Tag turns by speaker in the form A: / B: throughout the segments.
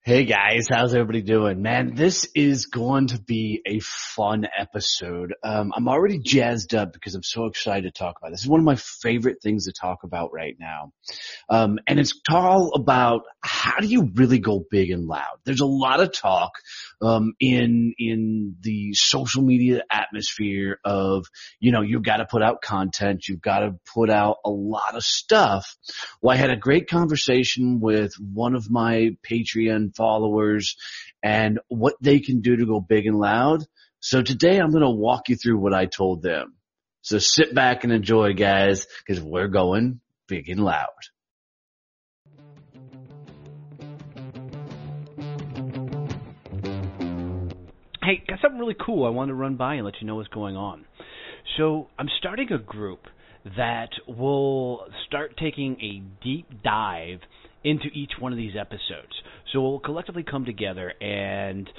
A: Hey guys, how's everybody doing? Man, this is going to be a fun episode. I'm already jazzed up because I'm so excited to talk about this. This is one of my favorite things to talk about right now. And it's all about how do you really go big and loud? There's a lot of talk, in the social media atmosphere of, you've got to put out content. You've got to put out a lot of stuff. Well, I had a great conversation with one of my Patreon followers and what they can do to go big and loud. So today I'm going to walk you through what I told them. So sit back and enjoy, guys, because we're going big and loud.
B: Hey, got something really cool I wanted to run by and let you know what's going on. So I'm starting a group that will start taking a deep dive into each one of these episodes. So we'll collectively come together and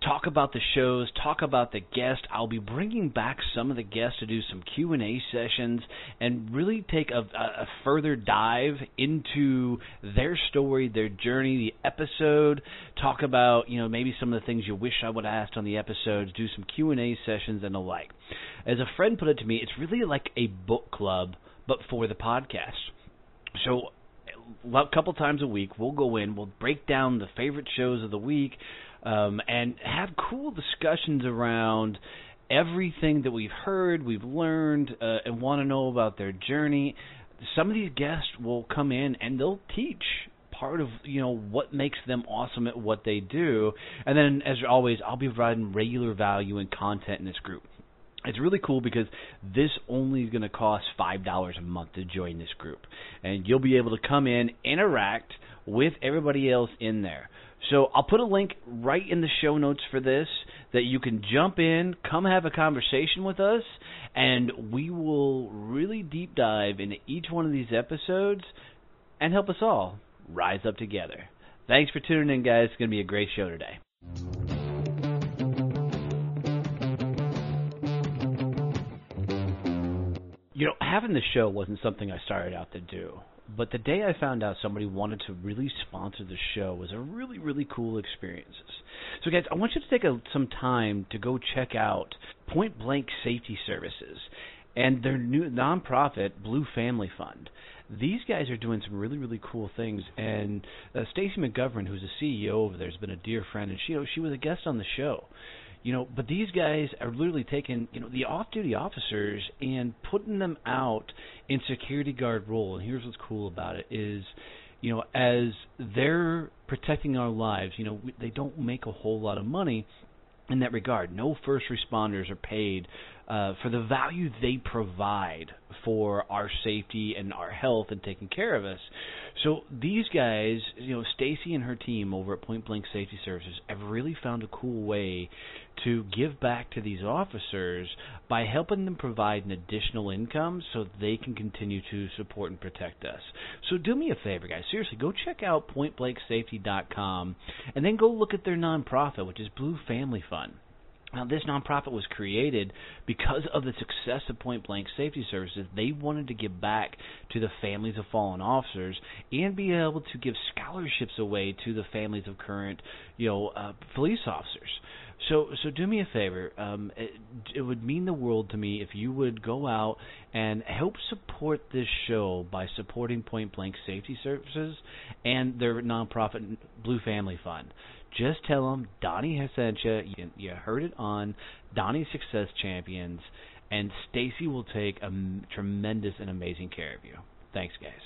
B: talk about the shows, talk about the guests. I'll be bringing back some of the guests to do some Q&A sessions and really take a further dive into their story, their journey, the episode, talk about, maybe some of the things you wish I would have asked on the episodes, do some Q&A sessions and the like. As a friend put it to me, it's really like a book club, but for the podcast. So a couple times a week, we'll go in, we'll break down the favorite shows of the week, and have cool discussions around everything that we've heard, we've learned, and want to know about their journey. Some of these guests will come in and they'll teach part of, what makes them awesome at what they do. And then, as always, I'll be providing regular value and content in this group. It's really cool because this only is going to cost $5 a month to join this group. And you'll be able to come in, interact with everybody else in there. So I'll put a link right in the show notes for this that you can jump in, come have a conversation with us, and we will really deep dive into each one of these episodes and help us all rise up together. Thanks for tuning in, guys. It's going to be a great show today. Having the show wasn't something I started out to do. But the day I found out somebody wanted to really sponsor the show was a really, really cool experience. So, guys, I want you to take some time to go check out Point Blank Safety Services and their new nonprofit, Blue Family Fund. These guys are doing some really, really cool things. And Stacy McGovern, who's the CEO over there, has been a dear friend, and she was a guest on the show. But these guys are literally taking, the off-duty officers and putting them out in security guard role. And here's what's cool about it is, as they're protecting our lives, they don't make a whole lot of money in that regard. No first responders are paid for the value they provide for our safety and our health and taking care of us. So these guys, Stacy and her team over at Point Blank Safety Services have really found a cool way to give back to these officers by helping them provide an additional income so they can continue to support and protect us. So do me a favor, guys. Seriously, go check out pointblanksafety.com and then go look at their nonprofit, which is Blue Family Fund. Now, this nonprofit was created because of the success of Point Blank Safety Services. They wanted to give back to the families of fallen officers and be able to give scholarships away to the families of current, police officers. So do me a favor. It would mean the world to me if you would go out and help support this show by supporting Point Blank Safety Services and their nonprofit Blue Family Fund. Just tell them Donnie has sent you. You heard it on Donnie Success Champions, and Stacy will take a tremendous and amazing care of you. Thanks, guys.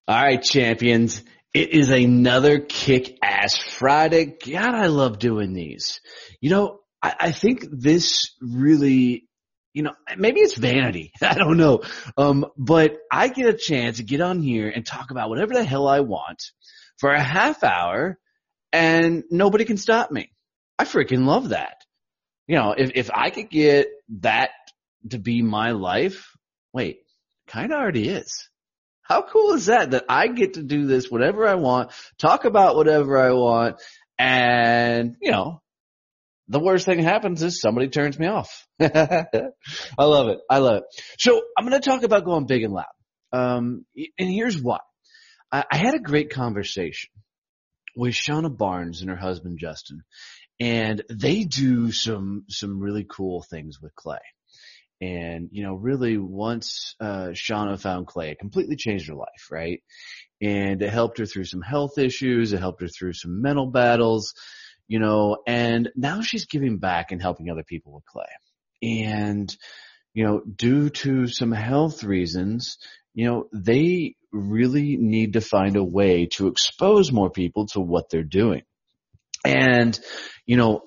A: All right, champions. It is another kick-ass Friday. God, I love doing these. I think this really, maybe it's vanity. I don't know. But I get a chance to get on here and talk about whatever the hell I want for a half hour and nobody can stop me. I freaking love that. You know, if I could get that to be my life, wait, kind of already is. How cool is that? That I get to do this whatever I want, talk about whatever I want, and, you know, the worst thing that happens is somebody turns me off. I love it. I love it. So I'm going to talk about going big and loud. And here's why. I had a great conversation with Shauna Barnes and her husband, Justin, and they do some really cool things with clay. And, you know, really once Shauna found clay, it completely changed her life, right? And it helped her through some health issues. It helped her through some mental battles, you know, and now she's giving back and helping other people with clay. And, you know, due to some health reasons, you know, they really need to find a way to expose more people to what they're doing. And, you know,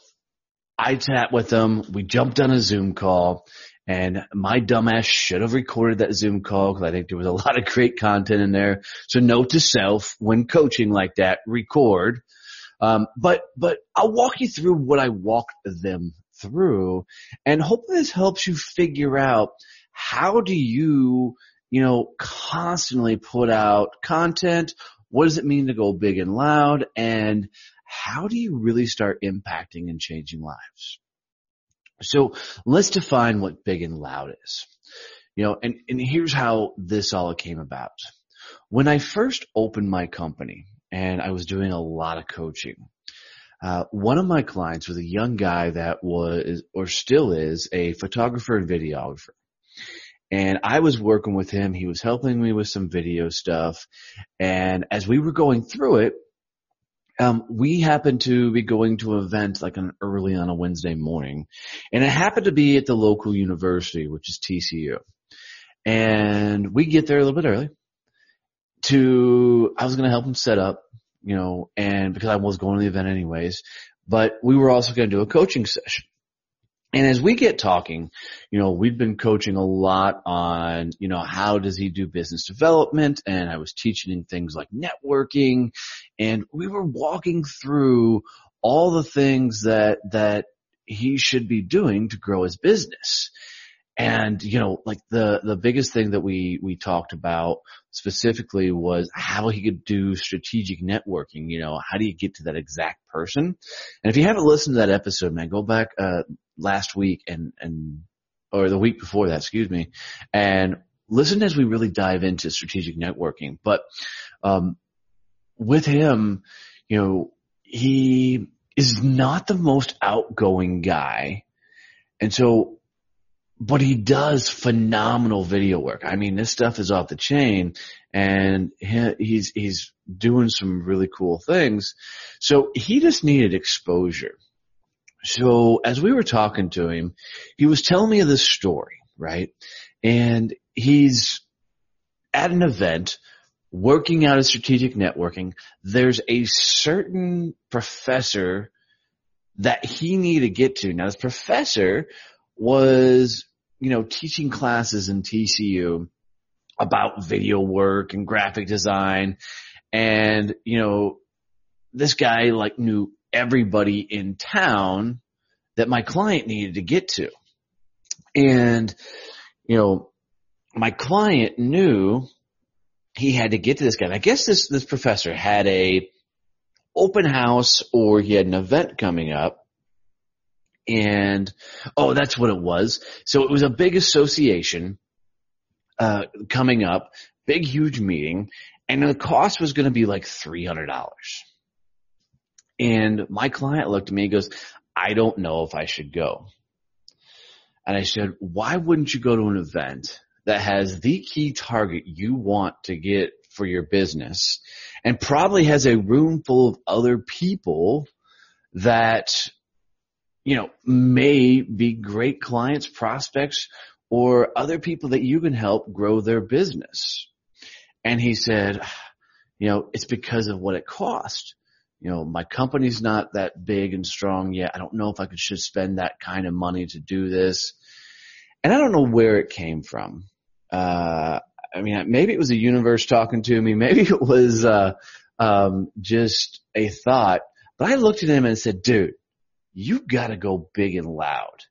A: I chat with them. We jumped on a Zoom call. And my dumbass should have recorded that Zoom call because I think there was a lot of great content in there. So note to self, when coaching like that, record. But I'll walk you through what I walked them through, and hopefully this helps you figure out how do you, you know, constantly put out content. What does it mean to go big and loud? And how do you really start impacting and changing lives? So let's define what big and loud is. You know, and here's how this all came about. When I first opened my company and I was doing a lot of coaching, one of my clients was a young guy that was, or still is, a photographer and videographer. And I was working with him. He was helping me with some video stuff. And as we were going through it, we happened to be going to an event like early on a Wednesday morning, and it happened to be at the local university, which is TCU. And we get there a little bit early I was going to help him set up, you know, and because I was going to the event anyways, but we were also going to do a coaching session. And as we get talking, you know, we've been coaching a lot on, you know, how does he do business development? And I was teaching him things like networking, and we were walking through all the things that he should be doing to grow his business. And, you know, like the biggest thing that we talked about specifically was how he could do strategic networking. You know, how do you get to that exact person? And if you haven't listened to that episode, man, go back, last week or the week before that, excuse me, and listen as we really dive into strategic networking. But, with him, you know, he is not the most outgoing guy. And so, but he does phenomenal video work. I mean, this stuff is off the chain, and he's doing some really cool things. So he just needed exposure. So as we were talking to him, he was telling me this story, right? And he's at an event working out of strategic networking. There's a certain professor that he needed to get to. Now, this professor was, you know, teaching classes in TCU about video work and graphic design. And, you know, this guy like knew everybody in town that my client needed to get to. And, you know, my client knew he had to get to this guy. And I guess this professor had a open house, or he had an event coming up. And, oh, that's what it was. So it was a big association, coming up, big, huge meeting. And the cost was going to be like $300. And my client looked at me and goes, I don't know if I should go. And I said, why wouldn't you go to an event that has the key target you want to get for your business, and probably has a room full of other people that, you know, may be great clients, prospects, or other people that you can help grow their business? And he said, you know, it's because of what it cost. You know, my company's not that big and strong yet. I don't know if I should spend that kind of money to do this. And I don't know where it came from. I mean, maybe it was the universe talking to me. Maybe it was just a thought. But I looked at him and said, dude, you got to go big and loud.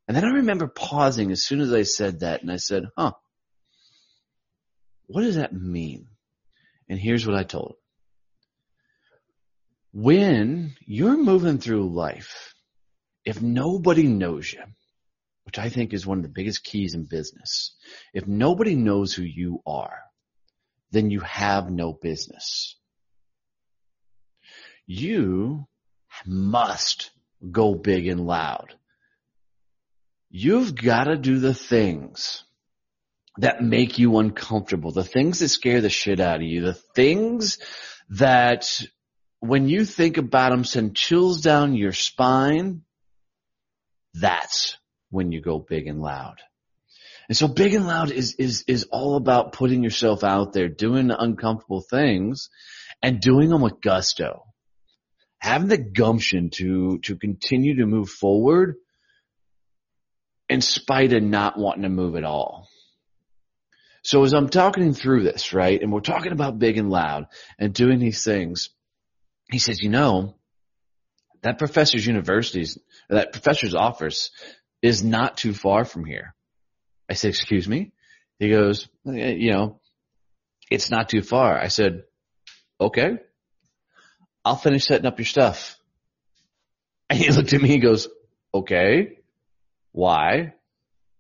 A: And then I remember pausing as soon as I said that, and I said, what does that mean? And here's what I told him. When you're moving through life, if nobody knows you, which I think is one of the biggest keys in business, if nobody knows who you are, then you have no business. You must go big and loud. You've got to do the things that make you uncomfortable, the things that scare the shit out of you, the things that when you think about them send chills down your spine. That's when you go big and loud. And so big and loud is all about putting yourself out there, doing the uncomfortable things and doing them with gusto. Having the gumption to continue to move forward in spite of not wanting to move at all. So as I'm talking through this, right, and we're talking about big and loud and doing these things, he says, that professor's office is not too far from here. I said, excuse me? He goes, it's not too far. I said, okay, I'll finish setting up your stuff. And he looked at me and goes, okay, why?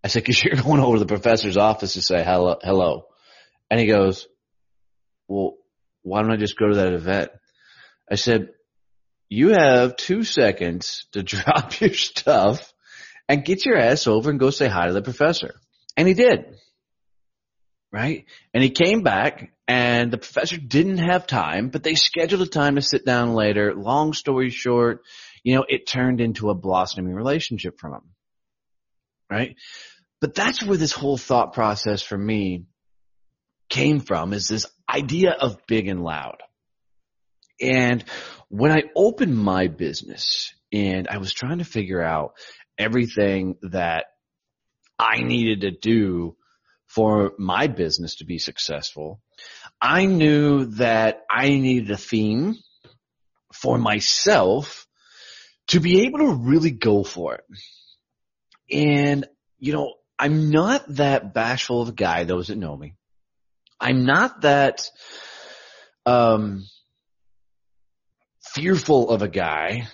A: I said, because you're going over to the professor's office to say hello. And he goes, well, why don't I just go to that event? I said, you have 2 seconds to drop your stuff and get your ass over and go say hi to the professor. And he did. Right? And he came back and the professor didn't have time, but they scheduled a time to sit down later. Long story short, it turned into a blossoming relationship from him. Right? But that's where this whole thought process for me came from, is this idea of big and loud. And when I opened my business and I was trying to figure out everything that I needed to do for my business to be successful, I knew that I needed a theme for myself to be able to really go for it. And, I'm not that bashful of a guy, those that know me. I'm not that fearful of a guy.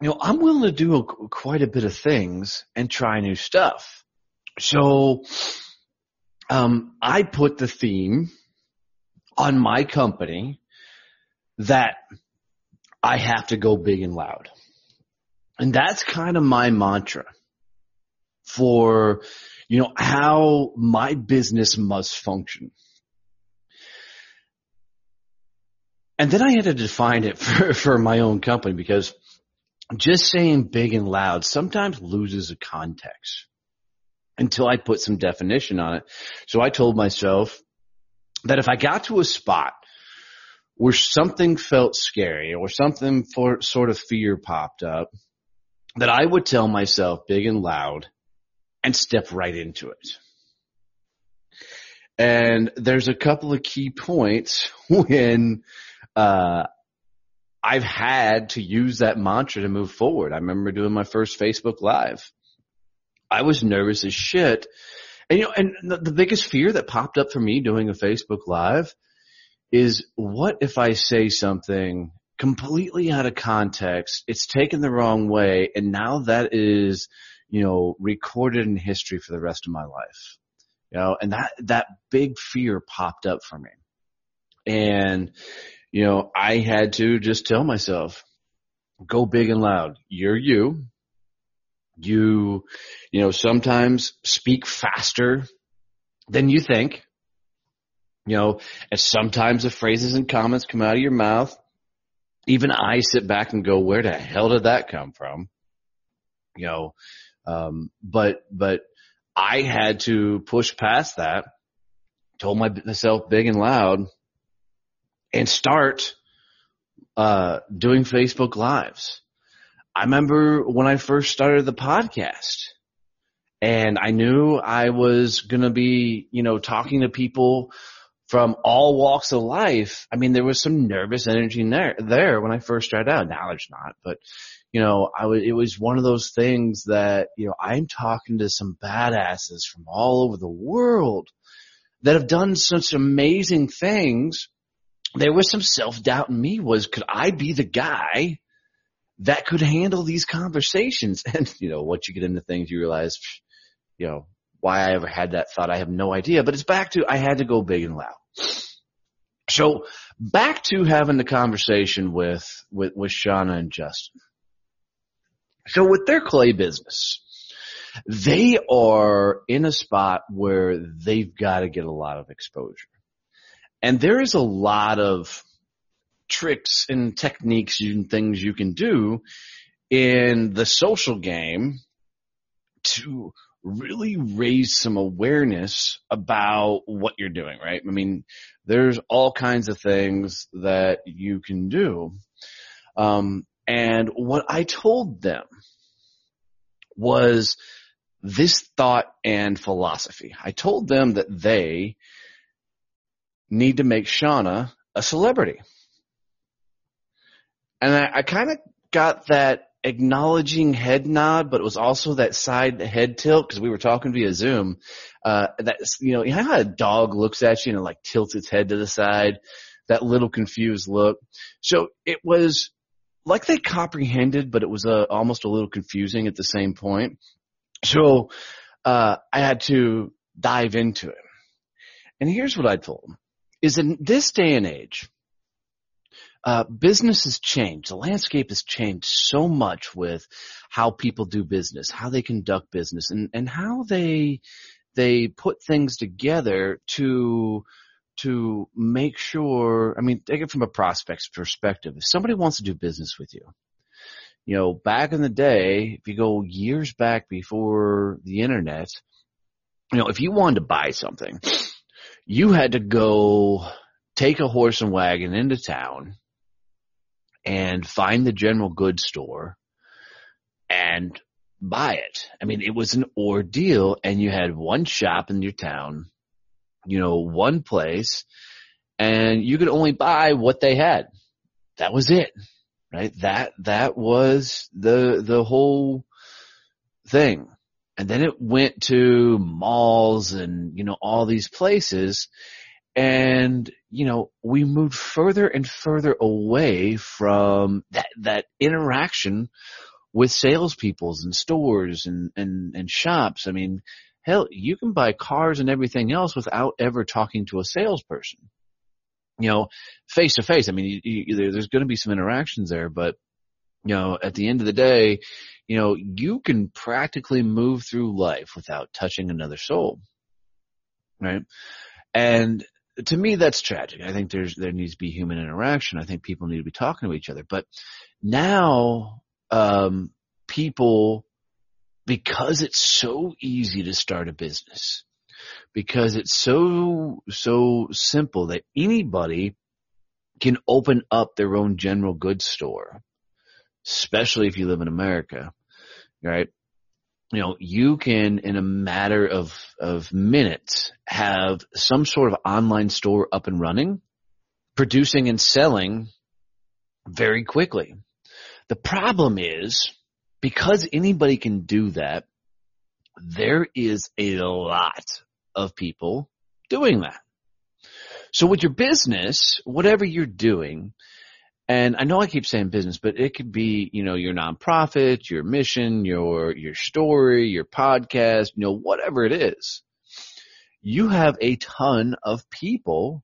A: I'm willing to do quite a bit of things and try new stuff. So I put the theme on my company that I have to go big and loud. And that's kind of my mantra for, how my business must function. And then I had to define it for my own company, because just saying big and loud sometimes loses a context until I put some definition on it. So I told myself that if I got to a spot where something felt scary or something sort of fear popped up, that I would tell myself big and loud and step right into it. And there's a couple of key points when I've had to use that mantra to move forward. I remember doing my first Facebook Live. I was nervous as shit. And, the biggest fear that popped up for me doing a Facebook Live is, what if I say something completely out of context, it's taken the wrong way, and now that is, recorded in history for the rest of my life. And that big fear popped up for me. And, I had to just tell myself, go big and loud. You're you. You sometimes speak faster than you think. And sometimes the phrases and comments come out of your mouth. Even I sit back and go, where the hell did that come from? But I had to push past that, told myself big and loud, and start doing Facebook Lives. I remember when I first started the podcast, and I knew I was going to be, talking to people from all walks of life. I mean, there was some nervous energy in there when I first started out. Now there's not, but it was one of those things that, I'm talking to some badasses from all over the world that have done such amazing things. There was some self-doubt in me could I be the guy that could handle these conversations? And, once you get into things, you realize, why I ever had that thought, I have no idea. But it's back to, I had to go big and loud. So back to having the conversation with Shauna and Justin. So with their clay business, they are in a spot where they've got to get a lot of exposure. And there is a lot of tricks and techniques and things you can do in the social game to really raise some awareness about what you're doing, right? I mean, there's all kinds of things that you can do. And what I told them was this thought and philosophy. I told them that they need to make Shauna a celebrity. And I kind of got that acknowledging head nod, but it was also that side head tilt because we were talking via Zoom. That's, you know how a dog looks at you and like tilts its head to the side, that little confused look. So it was like they comprehended, but it was almost a little confusing at the same point. So I had to dive into it. And here's what I told them, is in this day and age, business has changed. The landscape has changed so much with how people do business, how they conduct business, and how they put things together to make sure. I mean, take it from a prospect's perspective. If somebody wants to do business with you, back in the day, if you go years back before the internet, if you wanted to buy something, you had to go take a horse and wagon into town and find the general goods store and buy it. I mean, it was an ordeal, and you had one shop in your town, one place, and you could only buy what they had. That was it, right? That was the whole thing. And then it went to malls and, all these places. And, we moved further and further away from that interaction with salespeoples and stores and shops. I mean, hell, you can buy cars and everything else without ever talking to a salesperson. Face to face. I mean, there's going to be some interactions there, but, at the end of the day, you can practically move through life without touching another soul, right? And to me, that's tragic. I think there needs to be human interaction. I think people need to be talking to each other. But now, people, because it's so easy to start a business, because it's so simple that anybody can open up their own general goods store, especially if you live in America, right? You can, in a matter of minutes, have some sort of online store up and running, producing and selling very quickly. The problem is, because anybody can do that, there is a lot of people doing that. So with your business, whatever you're doing, and I know I keep saying business, but it could be, your nonprofit, your mission, your story, your podcast, whatever it is. You have a ton of people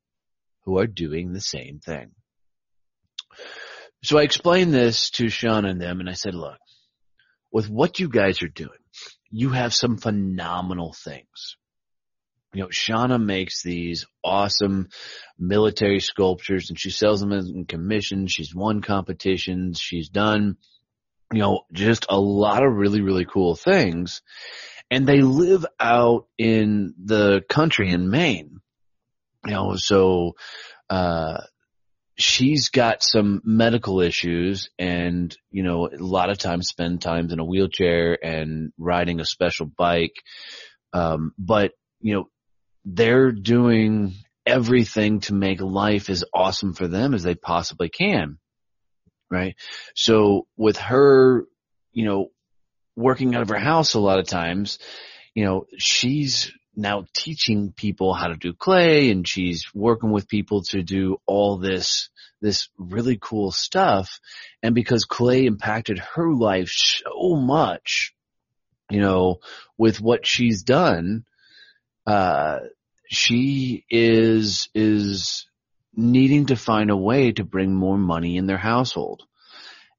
A: who are doing the same thing. So I explained this to Sean and them, and I said, look, with what you guys are doing, you have some phenomenal things. Shauna makes these awesome military sculptures, and she sells them in commission. She's won competitions. She's done, just a lot of really, really cool things. And they live out in the country in Maine. So she's got some medical issues, and, a lot of times spend times in a wheelchair and riding a special bike. But, they're doing everything to make life as awesome for them as they possibly can, right? So with her, working out of her house a lot of times, she's now teaching people how to do clay, and she's working with people to do all this really cool stuff. And because clay impacted her life so much, with what she's done, she is needing to find a way to bring more money in their household.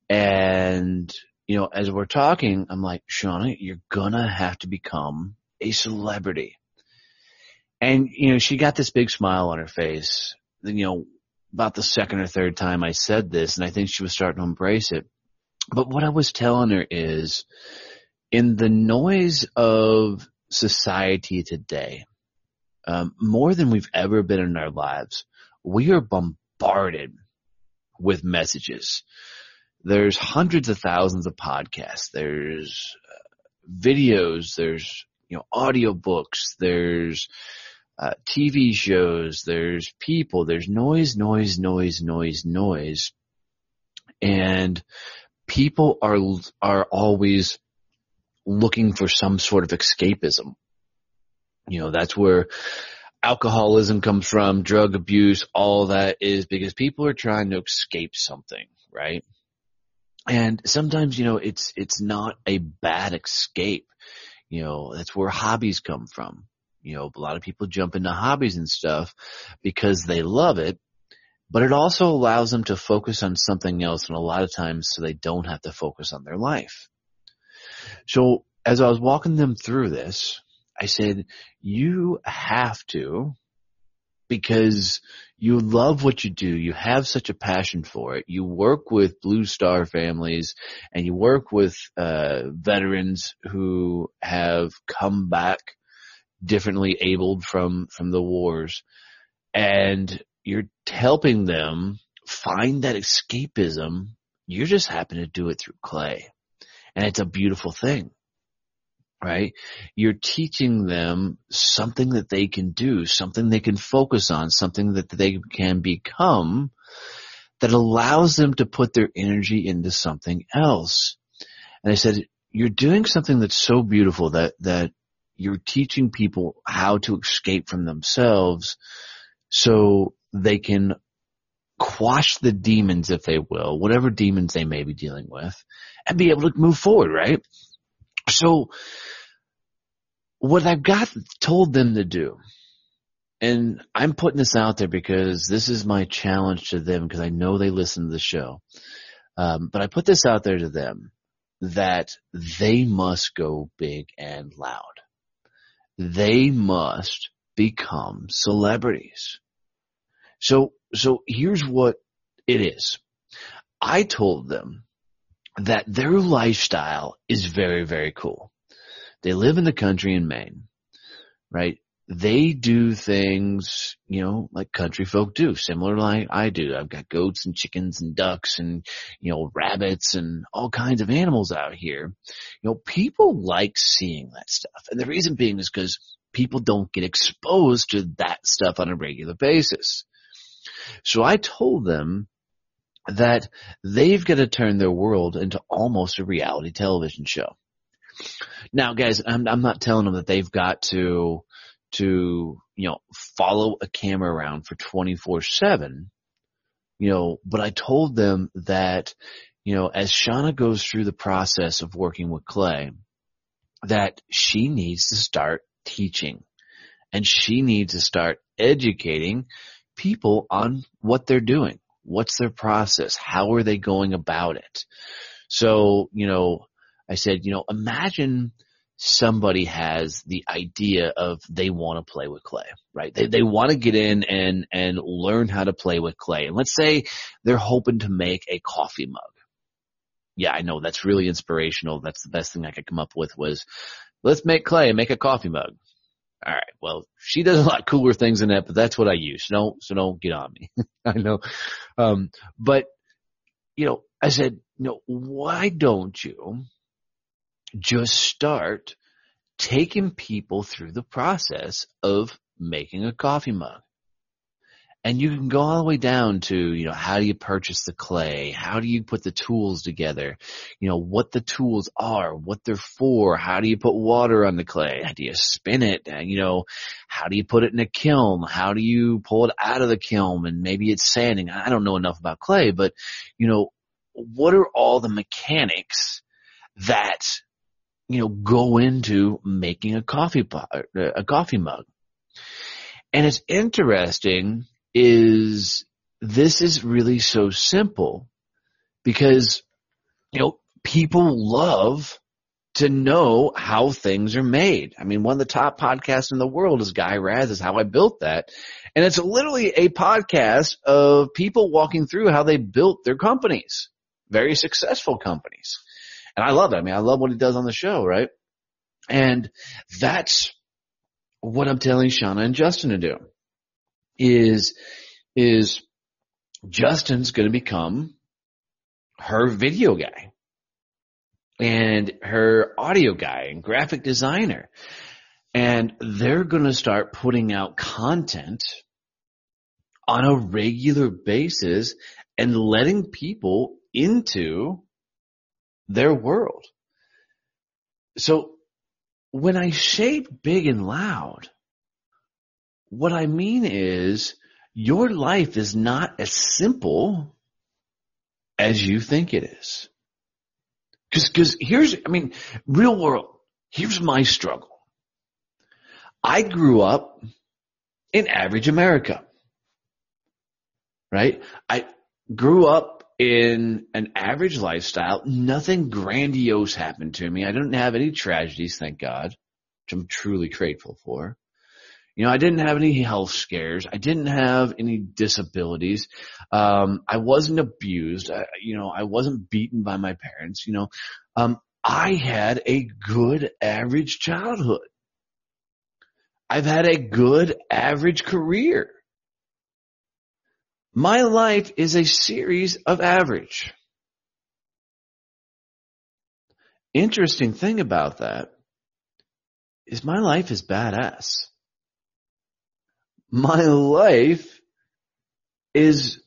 A: And, as we're talking, I'm like, Shauna, you're gonna have to become a celebrity. And, she got this big smile on her face, about the second or third time I said this, and I think she was starting to embrace it. But what I was telling her is, in the noise of society today, more than we've ever been in our lives, we are bombarded with messages. There's hundreds of thousands of podcasts. There's videos. There's, audiobooks. There's TV shows. There's people. There's noise. And people are always looking for some sort of escapism. That's where alcoholism comes from, drug abuse, all that is because people are trying to escape something, right? And sometimes, it's not a bad escape. That's where hobbies come from. A lot of people jump into hobbies and stuff because they love it, but it also allows them to focus on something else, and a lot of times so they don't have to focus on their life. So as I was walking them through this, I said, you have to, because you love what you do. You have such a passion for it. You work with Blue Star families, and you work with veterans who have come back differently abled from the wars, and you're helping them find that escapism. You just happen to do it through clay, and it's a beautiful thing. Right? You're teaching them something that they can do, something they can focus on, something that they can become that allows them to put their energy into something else. And I said, you're doing something that's so beautiful that you're teaching people how to escape from themselves so they can quash the demons, if they will, whatever demons they may be dealing with, and be able to move forward, right? So what I've told them to do, and I'm putting this out there because this is my challenge to them because I know they listen to the show. But I put this out there to them that they must go big and loud. They must become celebrities. So here's what it is. I told them that their lifestyle is very, very cool. They live in the country in Maine, right? They do things, like country folk do, similar like I do. I've got goats and chickens and ducks and, rabbits and all kinds of animals out here. People like seeing that stuff. And the reason being is because people don't get exposed to that stuff on a regular basis. So I told them that they've got to turn their world into almost a reality television show. Now, guys, I'm not telling them that they've got to follow a camera around for 24/7, but I told them that, as Shauna goes through the process of working with clay, that she needs to start teaching, and she needs to start educating people on what they're doing. What's their process? How are they going about it? So, I said, imagine somebody has the idea of they want to play with clay, right? They want to get in and learn how to play with clay. And let's say they're hoping to make a coffee mug. Yeah, I know that's really inspirational. That's the best thing I could come up with was, let's make clay and make a coffee mug. All right. Well, she does a lot cooler things than that, but that's what I use. So don't get on me. I know. But I said, why don't you just start taking people through the process of making a coffee mug? And you can go all the way down to, how do you purchase the clay? How do you put the tools together? What the tools are, what they're for. How do you put water on the clay? How do you spin it? How do you put it in a kiln? How do you pull it out of the kiln? And maybe it's sanding. I don't know enough about clay, but, what are all the mechanics that, go into making a coffee mug? And it's interesting this is really so simple because, people love to know how things are made. I mean, one of the top podcasts in the world is Guy Raz's How I Built That. And it's literally a podcast of people walking through how they built their companies, very successful companies. And I love it. I mean, I love what he does on the show, right? And that's what I'm telling Shauna and Justin to do is Justin's going to become her video guy and her audio guy and graphic designer. And they're going to start putting out content on a regular basis and letting people into their world. So when I say big and loud, what I mean is your life is not as simple as you think it is. Because real world, here's my struggle. I grew up in average America, right? I grew up in an average lifestyle. Nothing grandiose happened to me. I didn't have any tragedies, thank God, which I'm truly grateful for. I didn't have any health scares. I didn't have any disabilities. I wasn't abused. I wasn't beaten by my parents. I had a good average childhood. I've had a good average career. My life is a series of average. Interesting thing about that is my life is badass. My life is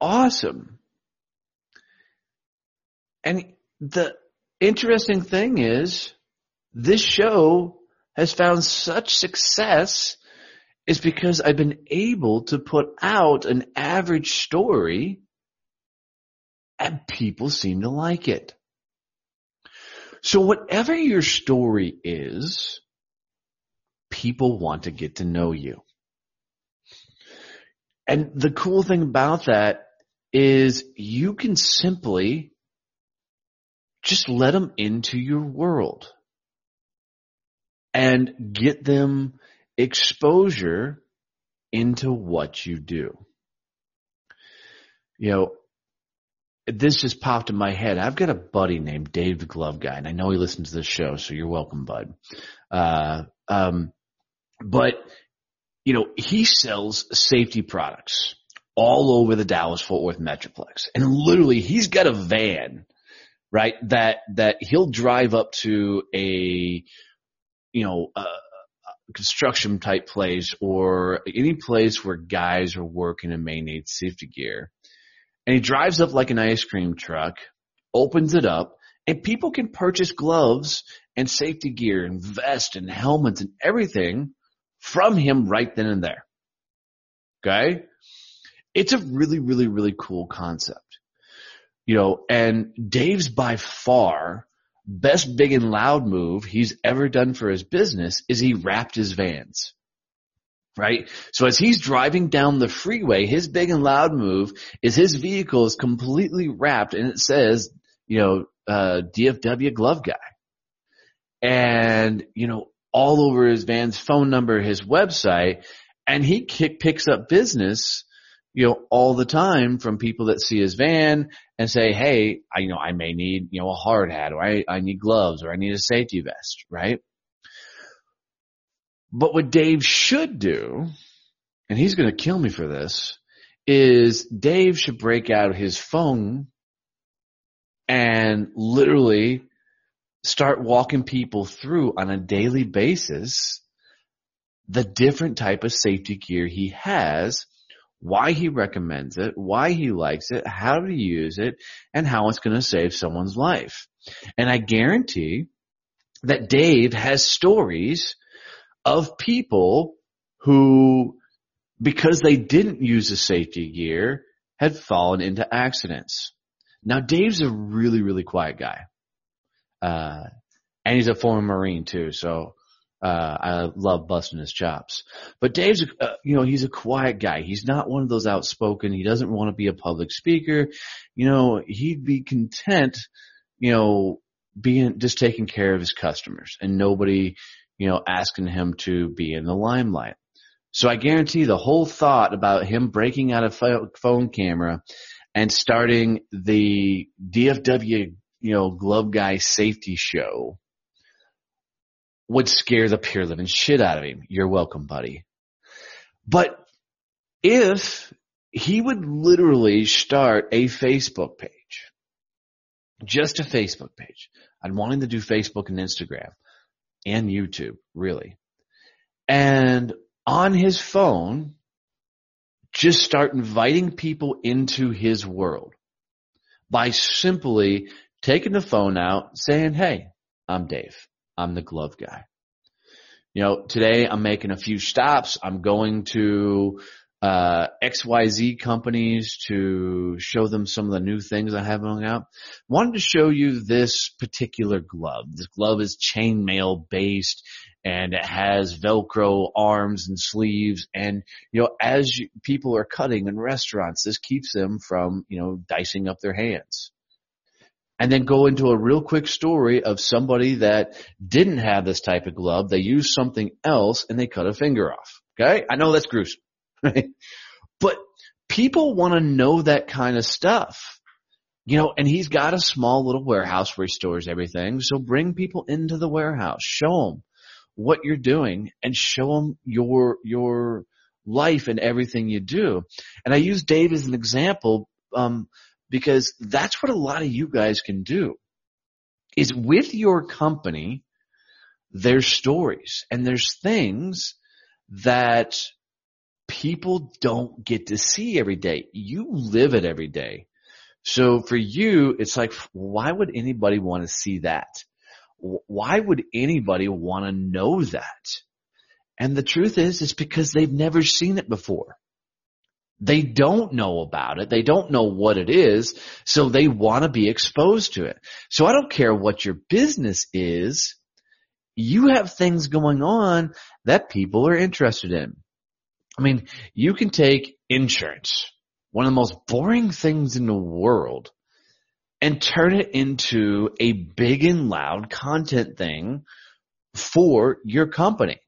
A: awesome. And the interesting thing is this show has found such success is because I've been able to put out an average story and people seem to like it. So whatever your story is, people want to get to know you. And the cool thing about that is you can simply just let them into your world and get them exposure into what you do. This just popped in my head. I've got a buddy named Dave the Glove Guy, and I know he listens to this show, so you're welcome, bud. But he sells safety products all over the Dallas-Fort Worth Metroplex. And literally, he's got a van, right, that he'll drive up to a construction type place or any place where guys are working and may need safety gear. And he drives up like an ice cream truck, opens it up, and people can purchase gloves and safety gear and vests and helmets and everything from him right then and there. Okay? It's a really, really, really cool concept. And Dave's by far best big and loud move he's ever done for his business is he wrapped his vans. Right? So as he's driving down the freeway, his big and loud move is his vehicle is completely wrapped and it says, DFW Glove Guy. And, all over his van's phone number, his website, and he picks up business, all the time from people that see his van and say, hey, I may need, a hard hat or I need gloves or I need a safety vest, right? But what Dave should do, and he's going to kill me for this, is Dave should break out his phone and literally start walking people through on a daily basis the different type of safety gear he has, why he recommends it, why he likes it, how to use it, and how it's going to save someone's life. And I guarantee that Dave has stories of people who, because they didn't use the safety gear, had fallen into accidents. Now, Dave's a really, really quiet guy. And he's a former Marine too, so I love busting his chops. But Dave's, he's a quiet guy. He's not one of those outspoken. He doesn't want to be a public speaker. He'd be content, being just taking care of his customers and nobody, asking him to be in the limelight. So I guarantee the whole thought about him breaking out a phone camera and starting the DFW, glove guy safety show would scare the pure living shit out of him. You're welcome, buddy. But if he would literally start a Facebook page, just a Facebook page, I'm wanting to do Facebook and Instagram and YouTube, really. And on his phone, just start inviting people into his world by simply taking the phone out, saying, hey, I'm Dave. I'm the glove guy. Today I'm making a few stops. I'm going to XYZ companies to show them some of the new things I have going out. Wanted to show you this particular glove. This glove is chainmail based and it has Velcro arms and sleeves. And, as people are cutting in restaurants, this keeps them from, dicing up their hands. And then go into a real quick story of somebody that didn't have this type of glove. They used something else and they cut a finger off. Okay? I know that's gruesome, right? But people want to know that kind of stuff. And he's got a small little warehouse where he stores everything. So bring people into the warehouse. Show them what you're doing and show them your life and everything you do. And I use Dave as an example, because that's what a lot of you guys can do is with your company, there's stories and there's things that people don't get to see every day. You live it every day. So for you, it's like, why would anybody want to see that? Why would anybody want to know that? And the truth is, it's because they've never seen it before. They don't know about it. They don't know what it is. So they want to be exposed to it. So I don't care what your business is. You have things going on that people are interested in. I mean, you can take insurance, one of the most boring things in the world, and turn it into a big and loud content thing for your company.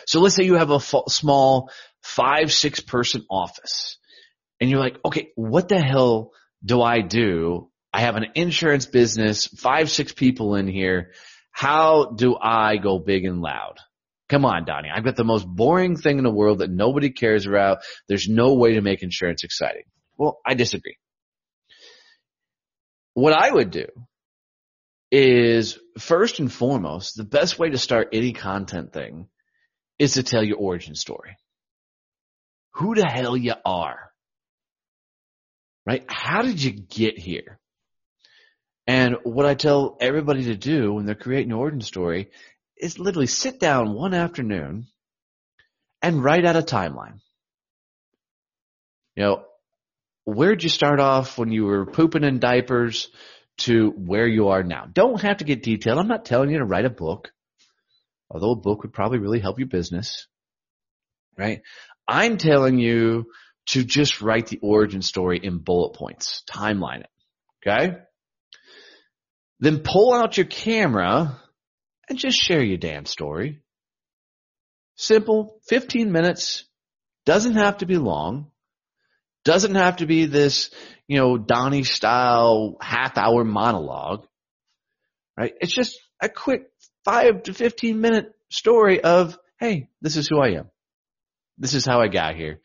A: So let's say you have a small 5-6 person office and you're like, okay, what the hell do? I have an insurance business, 5-6 people in here. How do I go big and loud? Come on, Donnie. I've got the most boring thing in the world that nobody cares about. There's no way to make insurance exciting. Well, I disagree. What I would do is, first and foremost, the best way to start any content thing is to tell your origin story. Who the hell you are, right? How did you get here? And what I tell everybody to do when they're creating an origin story is literally sit down one afternoon and write out a timeline. Where'd you start off when you were pooping in diapers to where you are now? Don't have to get detailed. I'm not telling you to write a book, although a book would probably really help your business, right? I'm telling you to just write the origin story in bullet points, timeline it, okay? Then pull out your camera and just share your damn story. Simple, 15 minutes, doesn't have to be long, doesn't have to be this, Donnie style half-hour monologue, right? It's just a quick 5 to 15 minute story of, hey, this is who I am. This is how I got here.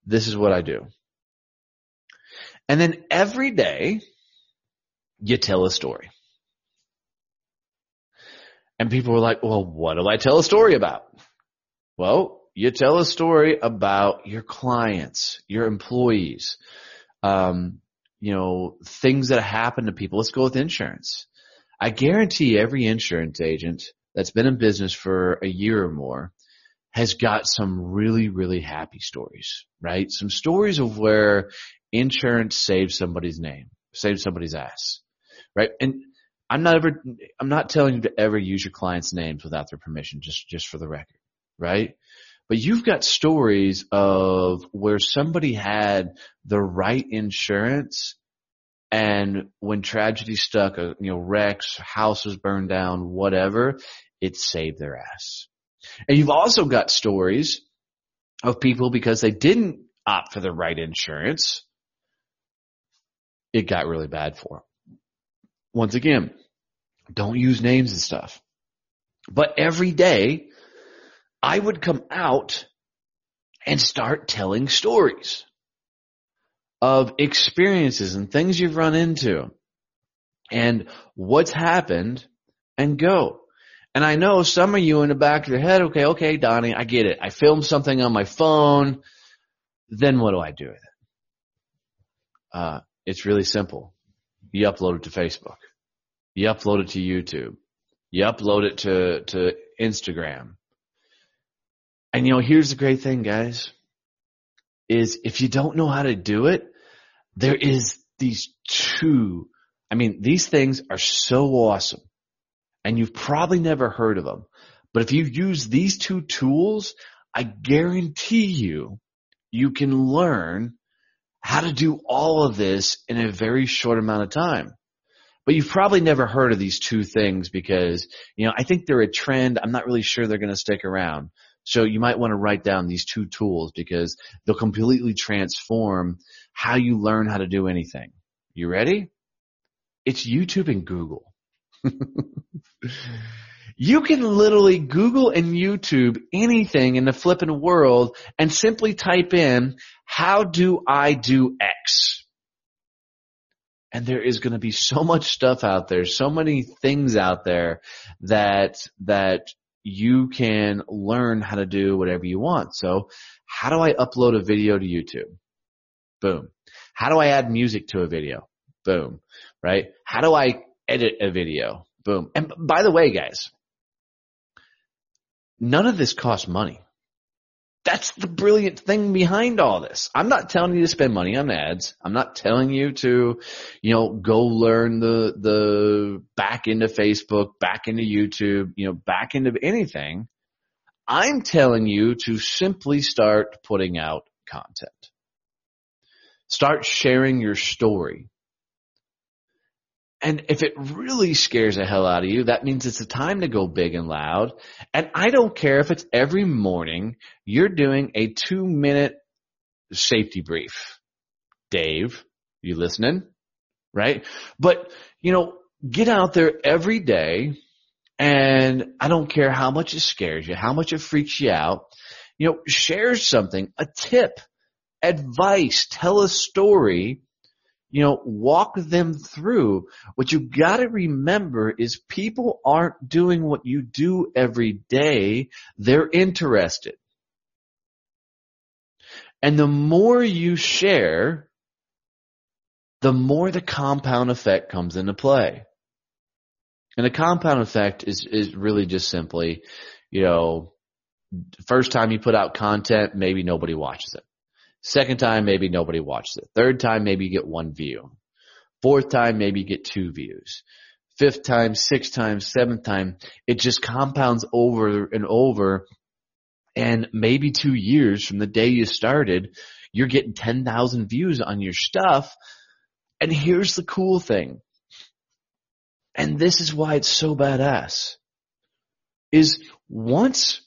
A: This is what I do. And then every day you tell a story. And people were like, well, what do I tell a story about? Well, you tell a story about your clients, your employees, things that happen to people. Let's go with insurance. I guarantee every insurance agent that's been in business for a year or more has got some really, really happy stories, right? Some stories of where insurance saved somebody's name, saved somebody's ass, right? And I'm not telling you to ever use your clients' names without their permission, just for the record, right? But you've got stories of where somebody had the right insurance, and when tragedy struck, wrecks, houses burned down, whatever, it saved their ass. And you've also got stories of people, because they didn't opt for the right insurance, it got really bad for them. Once again, don't use names and stuff. But every day, I would come out and start telling stories of experiences and things you've run into and what's happened, and go. And I know some of you in the back of your head, okay, Donnie, I get it. I filmed something on my phone. Then what do I do with it? It's really simple. You upload it to Facebook. You upload it to YouTube. You upload it to Instagram. And here's the great thing, guys, is if you don't know how to do it, there is these things are so awesome. And you've probably never heard of them. But if you use these two tools, I guarantee you can learn how to do all of this in a very short amount of time. But you've probably never heard of these two things because, I think they're a trend. I'm not really sure they're going to stick around. So you might want to write down these two tools because they'll completely transform how you learn how to do anything. You ready? It's YouTube and Google. You can literally Google and YouTube anything in the flipping world and simply type in, how do I do X? And there is going to be so much stuff out there, so many things out there that you can learn how to do whatever you want. So how do I upload a video to YouTube? Boom. How do I add music to a video? Boom. Right? How do I edit a video? Boom. And by the way, guys, none of this costs money. That's the brilliant thing behind all this. I'm not telling you to spend money on ads. I'm not telling you to, go learn the back into Facebook, back into YouTube, back into anything. I'm telling you to simply start putting out content. Start sharing your story. And if it really scares the hell out of you, that means it's a time to go big and loud. And I don't care if it's every morning you're doing a 2-minute safety brief. Dave, you listening? Right? But, get out there every day, and I don't care how much it scares you, how much it freaks you out. Share something, a tip, advice, tell a story. Walk them through. What you got to remember is people aren't doing what you do every day. They're interested. And the more you share, the more the compound effect comes into play. And the compound effect is really just simply, first time you put out content, maybe nobody watches it. Second time, maybe nobody watches it. Third time, maybe you get 1 view. Fourth time, maybe you get 2 views. Fifth time, sixth time, seventh time, it just compounds over and over. And maybe 2 years from the day you started, you're getting 10,000 views on your stuff. And here's the cool thing. And this is why it's so badass. Is once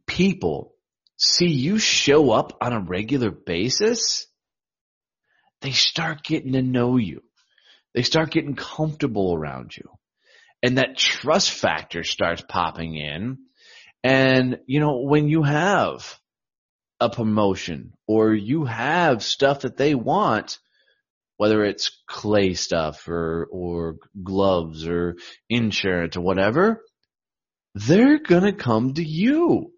A: people see you show up on a regular basis, they start getting to know you. They start getting comfortable around you. And that trust factor starts popping in. And, when you have a promotion or you have stuff that they want, whether it's clay stuff or gloves or insurance or whatever, they're going to come to you.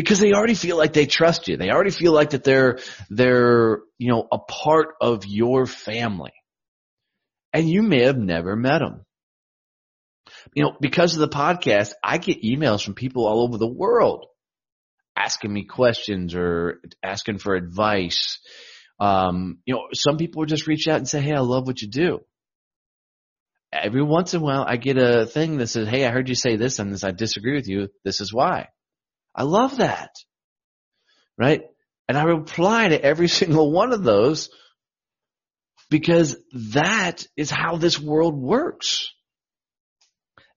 A: Because they already feel like they trust you. They already feel like that they're, a part of your family. And you may have never met them. Because of the podcast, I get emails from people all over the world asking me questions or asking for advice. Some people will just reach out and say, hey, I love what you do. Every once in a while, I get a thing that says, hey, I heard you say this and this. I disagree with you. This is why. I love that. Right? And I reply to every single one of those because that is how this world works.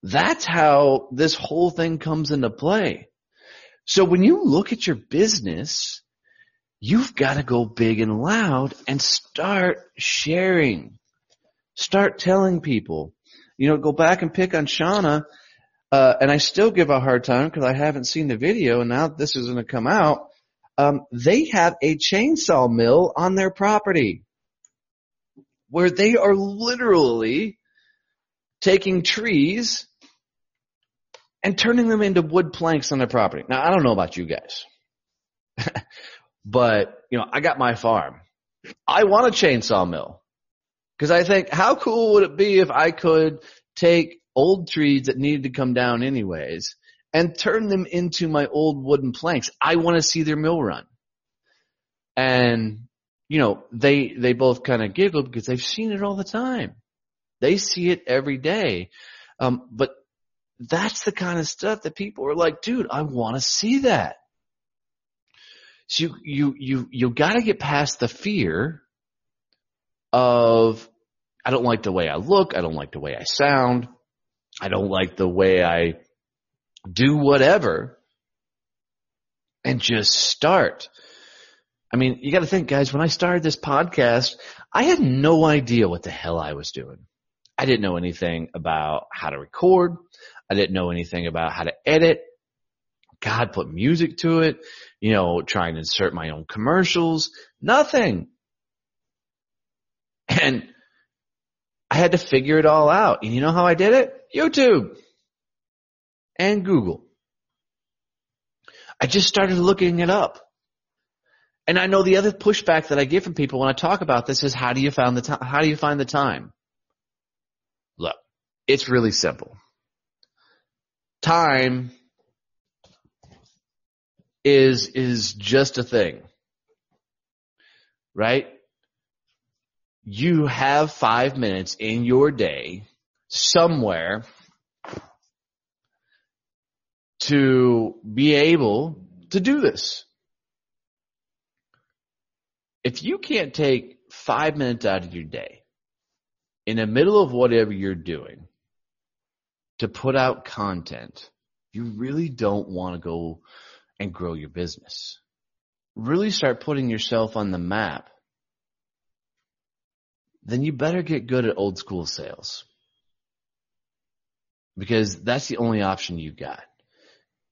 A: That's how this whole thing comes into play. So when you look at your business, you've got to go big and loud and start sharing. Start telling people. Go back and pick on Shauna, and I still give a hard time because I haven't seen the video, and now this is going to come out. They have a chainsaw mill on their property where they are literally taking trees and turning them into wood planks on their property. Now, I don't know about you guys, but, I got my farm. I want a chainsaw mill because I think how cool would it be if I could take old trees that needed to come down anyways and turn them into my old wooden planks. I want to see their mill run. And, they both kind of giggle because they've seen it all the time. They see it every day. But that's the kind of stuff that people are like, dude, I want to see that. So you got to get past the fear of, I don't like the way I look. I don't like the way I sound. I don't like the way I do whatever, and just start. I mean, you got to think, guys, when I started this podcast, I had no idea what the hell I was doing. I didn't know anything about how to record. I didn't know anything about how to edit. God, put music to it, try and insert my own commercials, nothing. And I had to figure it all out. And you know how I did it? YouTube and Google. I just started looking it up. And I know the other pushback that I get from people when I talk about this is, how do you find the time? Look, it's really simple. Time is just a thing, right? You have 5 minutes in your day somewhere to be able to do this. If you can't take 5 minutes out of your day in the middle of whatever you're doing to put out content, you really don't want to go and grow your business. Really start putting yourself on the map. Then you better get good at old school sales. Because that's the only option you got.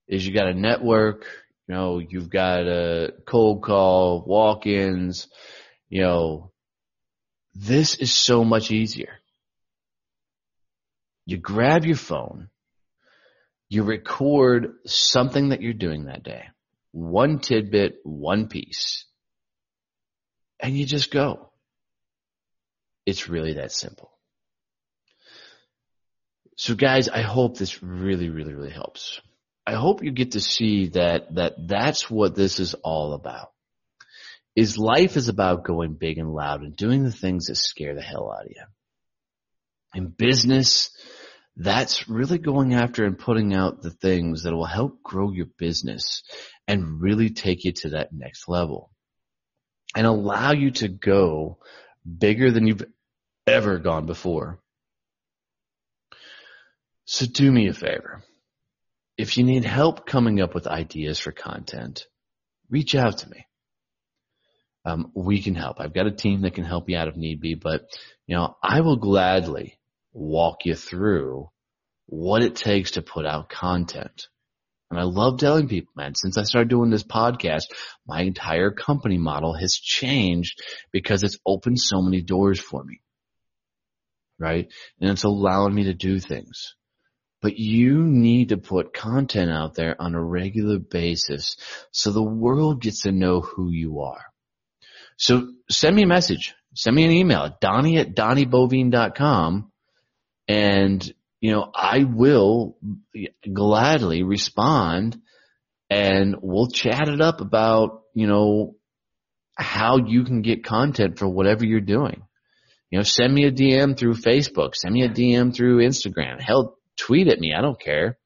A: Is you got to network, you've got a cold call, walk-ins, this is so much easier. You grab your phone, you record something that you're doing that day, one tidbit, one piece, and you just go. It's really that simple. So guys, I hope this really, really, really helps. I hope you get to see that's what this is all about. Is life is about going big and loud and doing the things that scare the hell out of you. In business, that's really going after and putting out the things that will help grow your business and really take you to that next level and allow you to go bigger than you've ever gone before. So do me a favor. If you need help coming up with ideas for content, reach out to me. We can help. I've got a team that can help you out if need be, but I will gladly walk you through what it takes to put out content. And I love telling people, man, since I started doing this podcast, my entire company model has changed because it's opened so many doors for me, right? And it's allowing me to do things. But you need to put content out there on a regular basis so the world gets to know who you are. So send me a message. Send me an email at donnie@donnieboivin.com, and, I will gladly respond, and we'll chat it up about, how you can get content for whatever you're doing. Send me a DM through Facebook. Send me a DM through Instagram. Hell, tweet at me. I don't care.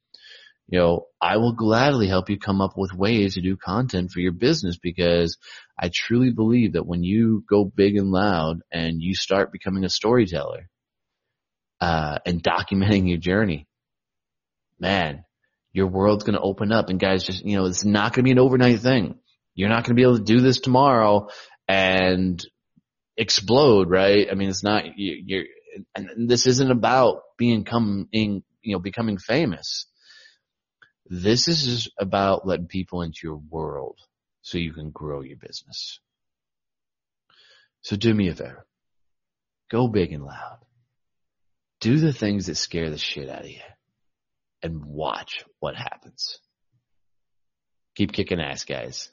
A: I will gladly help you come up with ways to do content for your business, because I truly believe that when you go big and loud and you start becoming a storyteller, and documenting your journey, man, your world's going to open up. And guys, just, it's not going to be an overnight thing. You're not going to be able to do this tomorrow and explode, right? I mean, it's not, and this isn't about becoming famous. This is just about letting people into your world so you can grow your business. So do me a favor. Go big and loud. Do the things that scare the shit out of you and watch what happens. Keep kicking ass, guys.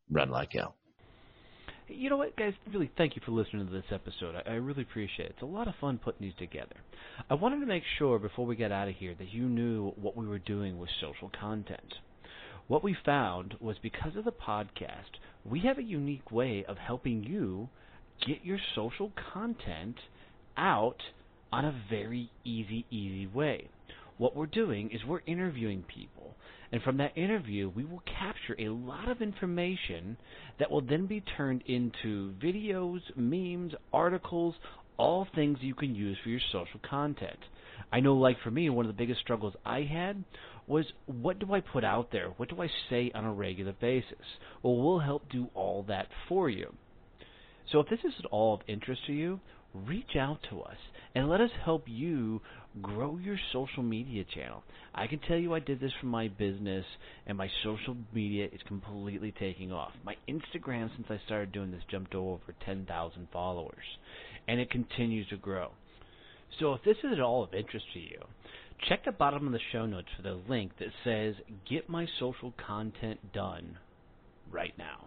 A: Run like hell.
B: You know what, guys? Really, thank you for listening to this episode. I really appreciate it. It's a lot of fun putting these together. I wanted to make sure before we get out of here that you knew what we were doing with social content. What we found was, because of the podcast, we have a unique way of helping you get your social content out on a very easy way. What we're doing is we're interviewing people, and from that interview we will capture a lot of information that will then be turned into videos, memes, articles, all things you can use for your social content. I know, like for me, one of the biggest struggles I had was, what do I put out there? What do I say on a regular basis? Well, we'll help do all that for you. So if this is at all of interest to you, reach out to us and let us help you grow your social media channel. I can tell you I did this for my business, and my social media is completely taking off. My Instagram, since I started doing this, jumped to over 10,000 followers, and it continues to grow. So if this is at all of interest to you, check the bottom of the show notes for the link that says, "Get my social content done right now."